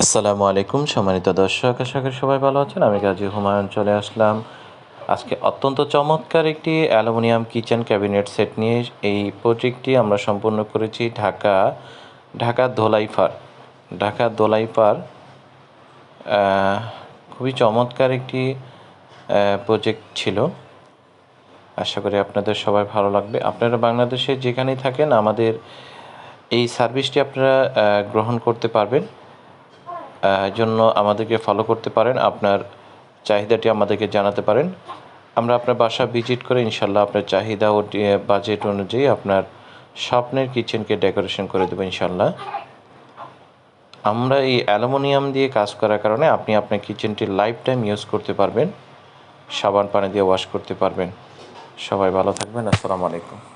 আসসালামু আলাইকুম সম্মানিত দর্শক, আশা করি সবাই ভালো আছেন। আমি গাজী হুমায়ুন চলে আসলাম আজকে অত্যন্ত চমৎকার একটি অ্যালুমিনিয়াম কিচেন ক্যাবিনেট সেট নিয়ে। এই প্রজেক্টটি আমরা সম্পূর্ণ করেছি ঢাকা দোলাইপাড়। খুবই চমৎকার একটি প্রজেক্ট ছিল। আশা করি আপনাদের সবাই ভালো লাগবে। আপনারা বাংলাদেশে যেখানেই থাকেন আমাদের এই সার্ভিসটি আপনারা গ্রহণ করতে পারবেন। জন্য আমাদেরকে ফলো করতে পারেন, আপনার চাহিদাটি আমাদেরকে জানাতে পারেন। আমরা আপনার বাসা ভিজিট করে ইনশাল্লাহ আপনার চাহিদা ও বাজেট অনুযায়ী আপনার স্বপ্নের কিচেনকে ডেকোরেশন করে দেবো ইনশাল্লাহ। আমরা এই অ্যালুমিনিয়াম দিয়ে কাজ করার কারণে আপনি আপনার কিচেনটি লাইফ টাইম ইউজ করতে পারবেন, সাবান পানি দিয়ে ওয়াশ করতে পারবেন। সবাই ভালো থাকবেন। আসসালামু আলাইকুম।